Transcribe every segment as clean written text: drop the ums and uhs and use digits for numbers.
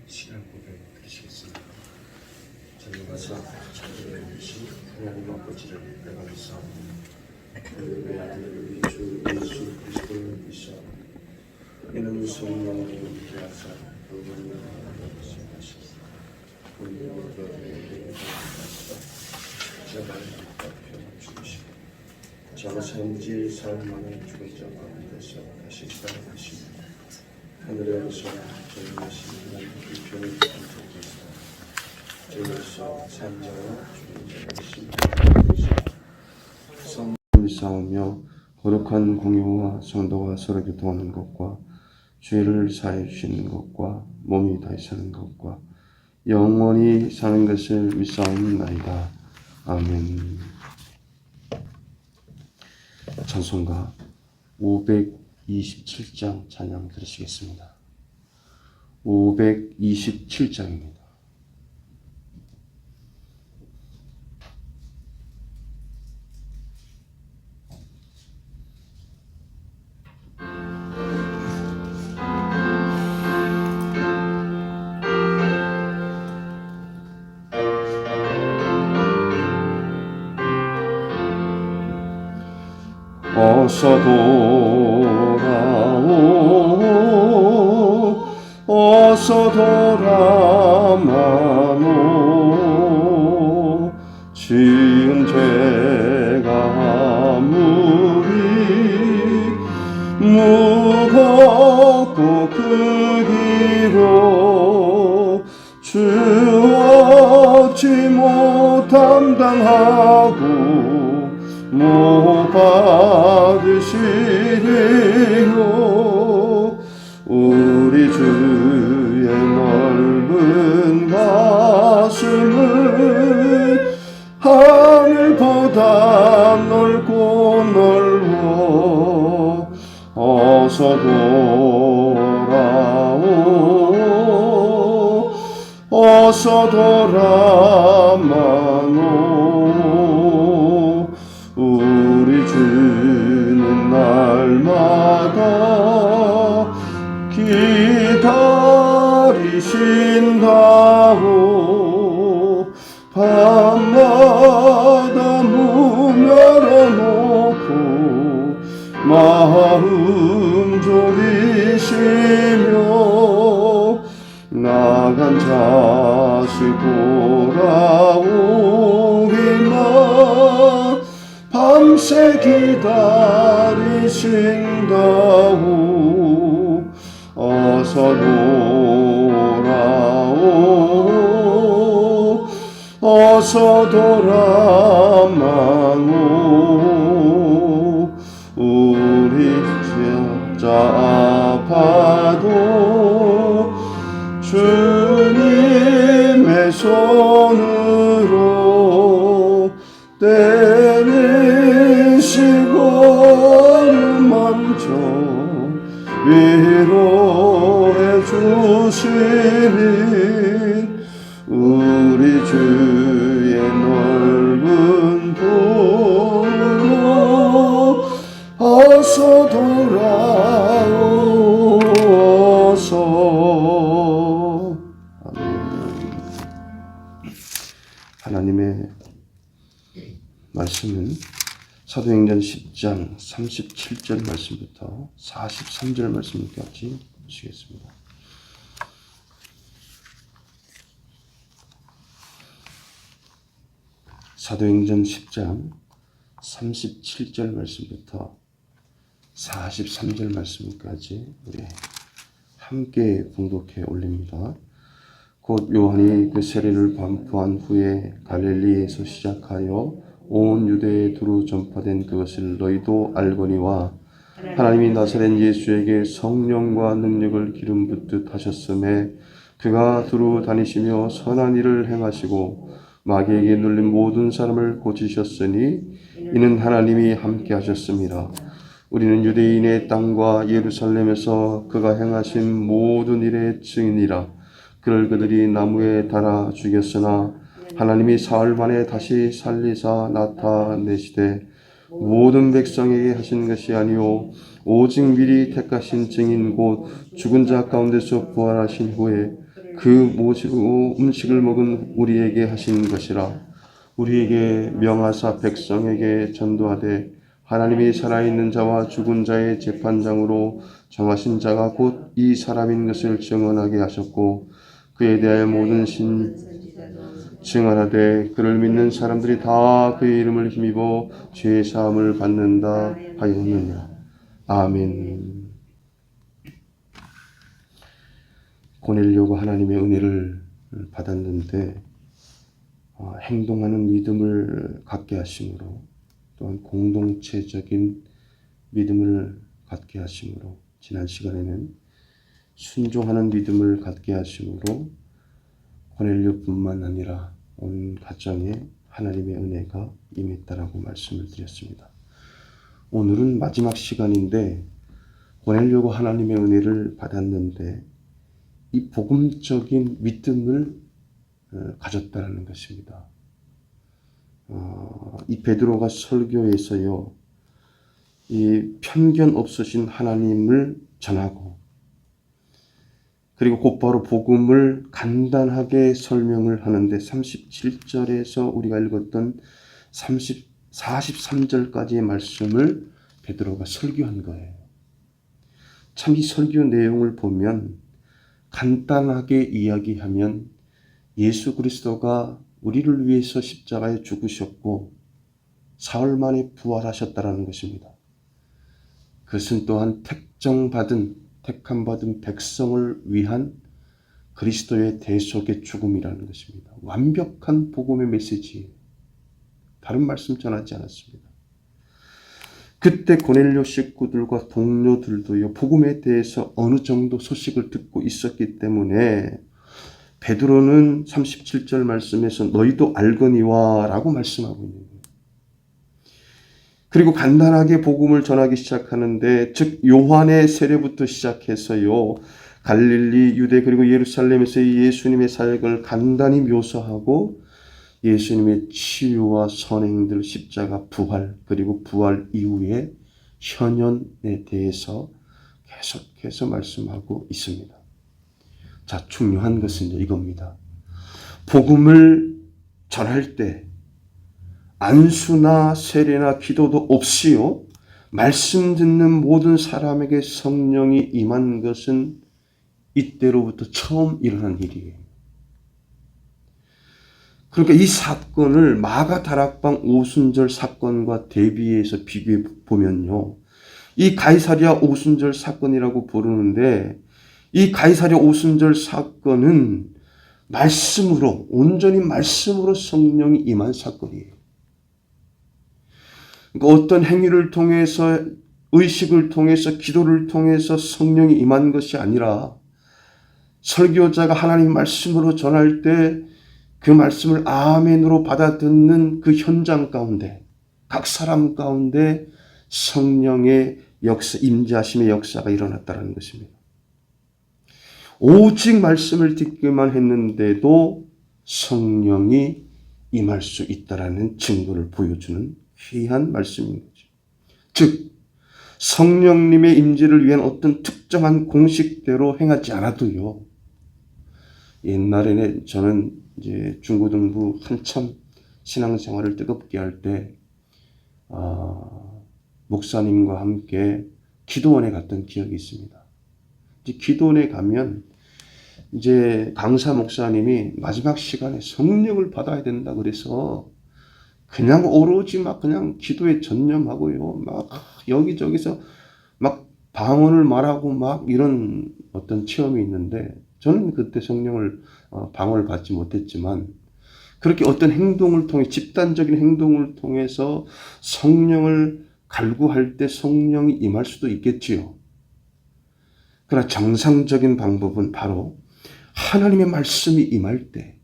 시간 고백 드리시겠습니다. 전능하사 창조해 주신 하나님 아버지를 내가 믿사옵니다. 하나님의 아들 우리 주 예수 그리스도를 믿사옵니다. 이는 성령으로 함께하사 영원히 말씀하시고 우리 모두에게 하시사 십자가의 답변을 주시고 장사인지 삶만의 죽은 자 가운데서 다시 살아나시고 하늘에서 전능하신 하나님 불편을 감사드리사 저에서 산자와 죽은 자를 심판하시고 믿사오며 거룩한 공유와 성도가 서로 교통하는 것과 죄를 사해 주시는 것과 몸이 다시 사는 것과 영원히 사는 것을 믿사옵나이다. 아멘. 찬송가 527장 찬양 들으시겠습니다. 527장입니다. 어서 돌아오 어서 돌아마노 지은 죄가 아무리 무겁고 크기로 주 얻지 못함 당하고 못 받으시리요. 우리 주의 넓은 가슴은 하늘보다 넓고 넓어 어서 돌아오 어서 돌아마노 우리 주는 날마다 기다리신다고 밤마다 문 열어놓고 마음 졸이시며 나간 자식 돌아오기만 밤새 기다리신다고 어서 돌아오 어서 돌아마노 우리 진짜 아파도 주님의 손으로 때리시고 만져 위로해 주시니 우리 주의 넓은 도로 어서 돌아오소서. 하나님의 말씀은 사도행전 10장 37절 말씀부터 43절 말씀까지 보시겠습니다. 사도행전 10장 37절 말씀부터 43절 말씀까지 우리 함께 봉독해 올립니다. 곧 요한이 그 세례를 반포한 후에 갈릴리에서 시작하여 온 유대에 두루 전파된 그것을 너희도 알거니와 하나님이 나사렛 예수에게 성령과 능력을 기름 붓듯 하셨음에 그가 두루 다니시며 선한 일을 행하시고 마귀에게 눌린 모든 사람을 고치셨으니 이는 하나님이 함께 하셨습니다. 우리는 유대인의 땅과 예루살렘에서 그가 행하신 모든 일의 증인이라. 그를 그들이 나무에 달아 죽였으나 하나님이 사흘 만에 다시 살리사 나타내시되 모든 백성에게 하신 것이 아니요 오직 미리 택하신 증인 곧 죽은 자 가운데서 부활하신 후에 그 모시고 음식을 먹은 우리에게 하신 것이라. 우리에게 명하사 백성에게 전도하되 하나님이 살아있는 자와 죽은 자의 재판장으로 정하신 자가 곧 이 사람인 것을 증언하게 하셨고 그에 대하여 모든 신 증언하되 그를 믿는 사람들이 다 그의 이름을 힘입어 죄 사함을 받는다 하였느니라. 아멘. 고넬료가 하나님의 은혜를 받았는데 행동하는 믿음을 갖게 하심으로 또한 공동체적인 믿음을 갖게 하심으로 지난 시간에는 순종하는 믿음을 갖게 하심으로 고넬료뿐만 아니라 온 가정에 하나님의 은혜가 임했다라고 말씀을 드렸습니다. 오늘은 마지막 시간인데 고넬료가 하나님의 은혜를 받았는데 이 복음적인 믿음을 가졌다는 것입니다. 이 베드로가 설교에서요, 이 편견 없으신 하나님을 전하고 그리고 곧바로 복음을 간단하게 설명을 하는데 37절에서 우리가 읽었던 43절까지의 말씀을 베드로가 설교한 거예요. 참 이 설교 내용을 보면 간단하게 이야기하면 예수 그리스도가 우리를 위해서 십자가에 죽으셨고 사흘 만에 부활하셨다라는 것입니다. 그것은 또한 택함받은 백성을 위한 그리스도의 대속의 죽음이라는 것입니다. 완벽한 복음의 메시지예요. 다른 말씀 전하지 않았습니다. 그때 고넬료 식구들과 동료들도요, 복음에 대해서 어느 정도 소식을 듣고 있었기 때문에 베드로는 37절 말씀에서 너희도 알거니와 라고 말씀하고 있는 거예요. 그리고 간단하게 복음을 전하기 시작하는데, 즉 요한의 세례부터 시작해서요, 갈릴리, 유대 그리고 예루살렘에서의 예수님의 사역을 간단히 묘사하고 예수님의 치유와 선행들, 십자가, 부활, 그리고 부활 이후의 현현에 대해서 계속해서 말씀하고 있습니다. 자, 중요한 것은 이겁니다. 복음을 전할 때 안수나 세례나 기도도 없이요, 말씀 듣는 모든 사람에게 성령이 임한 것은 이때로부터 처음 일어난 일이에요. 그러니까 이 사건을 마가 다락방 오순절 사건과 대비해서 비교해 보면요, 이 가이사랴 오순절 사건이라고 부르는데 이 가이사랴 오순절 사건은 말씀으로, 온전히 말씀으로 성령이 임한 사건이에요. 그러니까 어떤 행위를 통해서, 의식을 통해서, 기도를 통해서 성령이 임한 것이 아니라 설교자가 하나님 말씀으로 전할 때 그 말씀을 아멘으로 받아듣는 그 현장 가운데, 각 사람 가운데 성령의 역사, 임재하심의 역사가 일어났다는 것입니다. 오직 말씀을 듣기만 했는데도 성령이 임할 수 있다라는 증거를 보여주는 귀한 말씀인 거죠. 즉, 성령님의 임재를 위한 어떤 특정한 공식대로 행하지 않아도요, 옛날에는 저는 이제 중고등부 한참 신앙생활을 뜨겁게 할 때, 목사님과 함께 기도원에 갔던 기억이 있습니다. 이제 기도원에 가면 이제 강사 목사님이 마지막 시간에 성령을 받아야 된다 그래서 그냥 오로지 막 그냥 기도에 전념하고요, 막 여기저기서 막 방언을 말하고 막 이런 어떤 체험이 있는데, 저는 그때 성령을 방언을 받지 못했지만 그렇게 어떤 행동을 통해, 집단적인 행동을 통해서 성령을 갈구할 때 성령이 임할 수도 있겠지요. 그러나 정상적인 방법은 바로 하나님의 말씀이 임할 때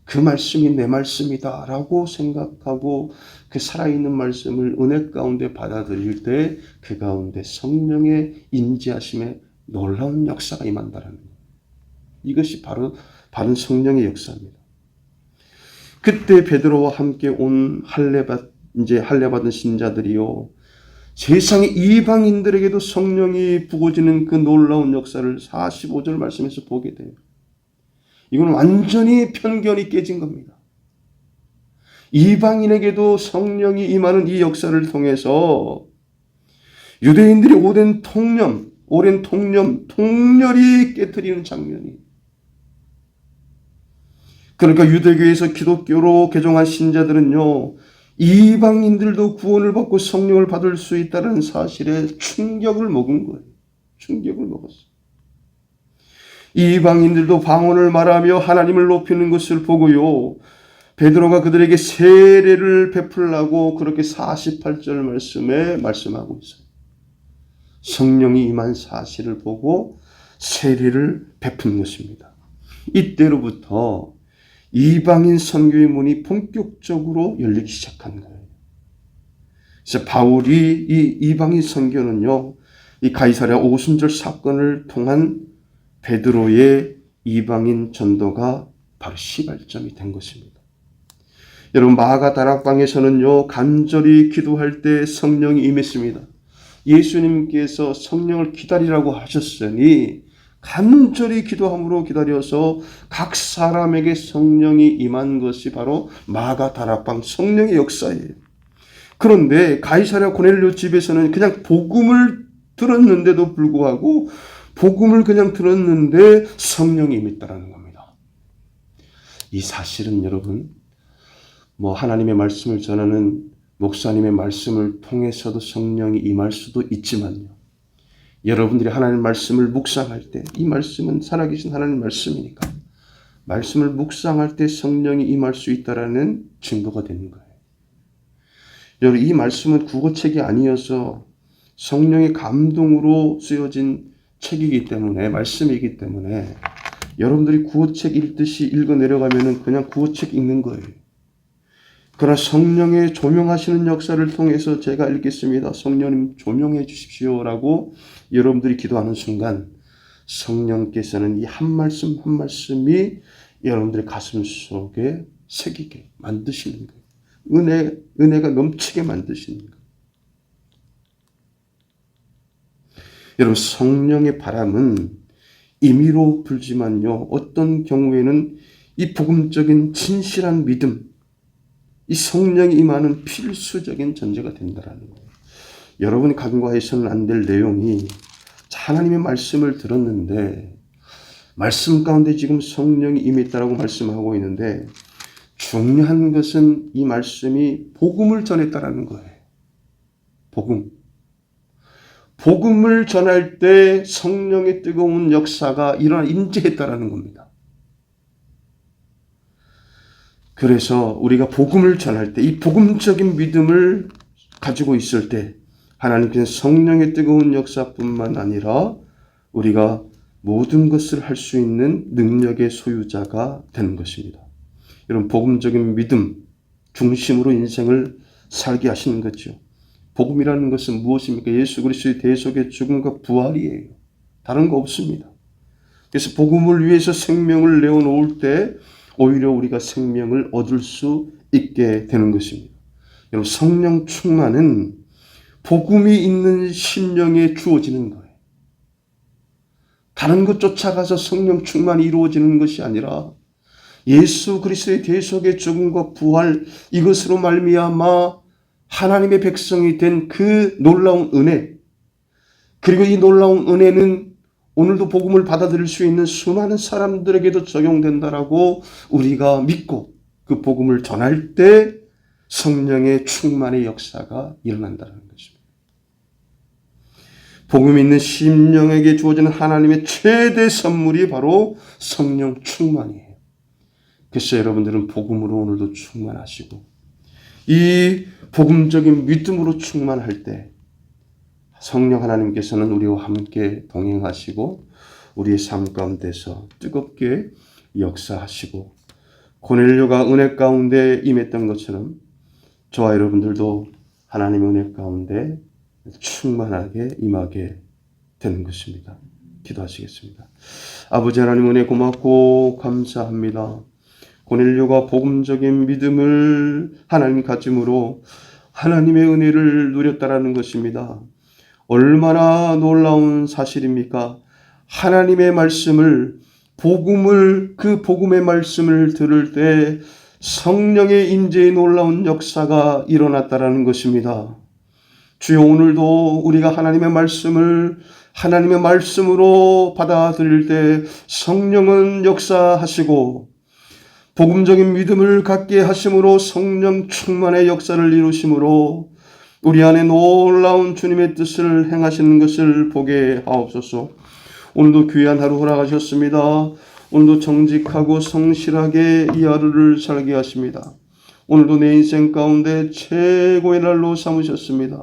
그 말씀이 내 말씀이다 라고 생각하고 그 살아있는 말씀을 은혜 가운데 받아들일 때 그 가운데 성령의 임재하심에 놀라운 역사가 임한다는 거예요. 이것이 바로 바른 성령의 역사입니다. 그때 베드로와 함께 온 할례 받은 신자들이요, 세상의 이방인들에게도 성령이 부어지는 그 놀라운 역사를 45절 말씀에서 보게 돼요. 이건 완전히 편견이 깨진 겁니다. 이방인에게도 성령이 임하는 이 역사를 통해서 유대인들이 오랜 통렬이 깨트리는 장면이, 그러니까 유대교에서 기독교로 개종한 신자들은요, 이방인들도 구원을 받고 성령을 받을 수 있다는 사실에 충격을 먹은 거예요. 충격을 먹었어요. 이방인들도 방언을 말하며 하나님을 높이는 것을 보고요, 베드로가 그들에게 세례를 베풀라고 그렇게 48절 말씀에 말씀하고 있어요. 성령이 임한 사실을 보고 세례를 베푼 것입니다. 이때로부터 이방인 선교의 문이 본격적으로 열리기 시작한 거예요. 그래서 바울이 이 이방인 선교는요, 이 가이사랴 오순절 사건을 통한 베드로의 이방인 전도가 바로 시발점이 된 것입니다. 여러분, 마가 다락방에서는요, 간절히 기도할 때 성령이 임했습니다. 예수님께서 성령을 기다리라고 하셨으니 간절히 기도함으로 기다려서 각 사람에게 성령이 임한 것이 바로 마가 다락방 성령의 역사예요. 그런데 가이사랴 고넬료 집에서는 그냥 복음을 들었는데도 불구하고 복음을 그냥 들었는데 성령이 임했다라는 겁니다. 이 사실은 여러분, 하나님의 말씀을 전하는 목사님의 말씀을 통해서도 성령이 임할 수도 있지만요, 여러분들이 하나님의 말씀을 묵상할 때, 이 말씀은 살아계신 하나님의 말씀이니까 말씀을 묵상할 때 성령이 임할 수 있다라는 증거가 되는 거예요. 여러분, 이 말씀은 국어책이 아니어서 성령의 감동으로 쓰여진 책이기 때문에, 말씀이기 때문에 여러분들이 국어책 읽듯이 읽어 내려가면은 그냥 국어책 읽는 거예요. 그러나 성령의 조명하시는 역사를 통해서 제가 읽겠습니다, 성령님 조명해 주십시오라고 여러분들이 기도하는 순간 성령께서는 이 한 말씀 한 말씀이 여러분들의 가슴 속에 새기게 만드시는 거예요. 은혜가 넘치게 만드시는 거예요. 여러분, 성령의 바람은 임의로 불지만요, 어떤 경우에는 이 복음적인 진실한 믿음, 이 성령이 임하는 필수적인 전제가 된다는 거예요. 여러분이 간과해서는 안 될 내용이, 하나님의 말씀을 들었는데 말씀 가운데 지금 성령이 임했다라고 말씀하고 있는데, 중요한 것은 이 말씀이 복음을 전했다라는 거예요. 복음을 전할 때 성령의 뜨거운 역사가 임재했다라는 겁니다. 그래서 우리가 복음을 전할 때, 이 복음적인 믿음을 가지고 있을 때 하나님께서 성령의 뜨거운 역사뿐만 아니라 우리가 모든 것을 할 수 있는 능력의 소유자가 되는 것입니다. 여러분, 복음적인 믿음 중심으로 인생을 살게 하시는 거죠. 복음이라는 것은 무엇입니까? 예수 그리스도의 대속의 죽음과 부활이에요. 다른 거 없습니다. 그래서 복음을 위해서 생명을 내어놓을 때 오히려 우리가 생명을 얻을 수 있게 되는 것입니다. 여러분, 성령 충만은 복음이 있는 심령에 주어지는 거예요. 다른 것 쫓아가서 성령 충만이 이루어지는 것이 아니라 예수 그리스도의 대속의 죽음과 부활, 이것으로 말미암아 하나님의 백성이 된 그 놀라운 은혜, 그리고 이 놀라운 은혜는 오늘도 복음을 받아들일 수 있는 수많은 사람들에게도 적용된다라고 우리가 믿고 그 복음을 전할 때 성령의 충만의 역사가 일어난다는 것입니다. 복음 있는 심령에게 주어지는 하나님의 최대 선물이 바로 성령 충만이에요. 그래서 여러분들은 복음으로 오늘도 충만하시고 이 복음적인 믿음으로 충만할 때 성령 하나님께서는 우리와 함께 동행하시고 우리의 삶 가운데서 뜨겁게 역사하시고, 고넬료가 은혜 가운데 임했던 것처럼 저와 여러분들도 하나님의 은혜 가운데 충만하게 임하게 되는 것입니다. 기도하시겠습니다. 아버지 하나님, 은혜 고맙고 감사합니다. 고넬료가 복음적인 믿음을 하나님 가짐으로 하나님의 은혜를 누렸다라는 것입니다. 얼마나 놀라운 사실입니까? 하나님의 말씀을 그 복음의 말씀을 들을 때 성령의 임재의 놀라운 역사가 일어났다라는 것입니다. 주여, 오늘도 우리가 하나님의 말씀을 하나님의 말씀으로 받아들일 때 성령은 역사하시고 복음적인 믿음을 갖게 하심으로 성령 충만의 역사를 이루심으로 우리 안에 놀라운 주님의 뜻을 행하시는 것을 보게 하옵소서. 오늘도 귀한 하루 허락하셨습니다. 오늘도 정직하고 성실하게 이 하루를 살게 하십니다. 오늘도 내 인생 가운데 최고의 날로 삼으셨습니다.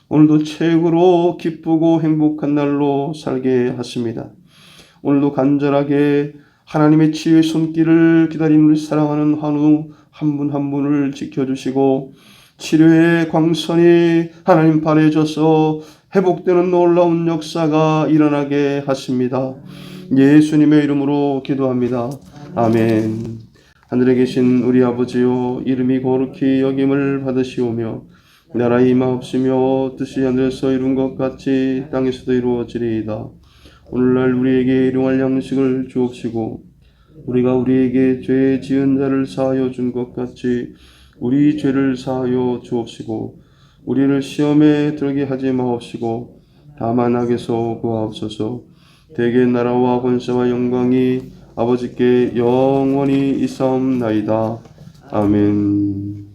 오늘도 최고로 기쁘고 행복한 날로 살게 하십니다. 오늘도 간절하게 하나님의 치유의 손길을 기다리는 우리 사랑하는 환우 한 분 한 분을 지켜주시고 치료의 광선이 하나님 바래져서 회복되는 놀라운 역사가 일어나게 하십니다. 예수님의 이름으로 기도합니다. 아멘. 하늘에 계신 우리 아버지요, 이름이 거룩히 여김을 받으시오며 나라 임하옵시며 뜻이 하늘에서 이룬 것 같이 땅에서도 이루어지리이다. 오늘날 우리에게 일용할 양식을 주옵시고 우리가 우리에게 죄 지은 자를 사하여 준 것 같이 우리 죄를 사하여 주옵시고 우리를 시험에 들게 하지 마옵시고 다만 악에서 구하옵소서. 대개 나라와 권세와 영광이 아버지께 영원히 있사옵나이다. 아멘.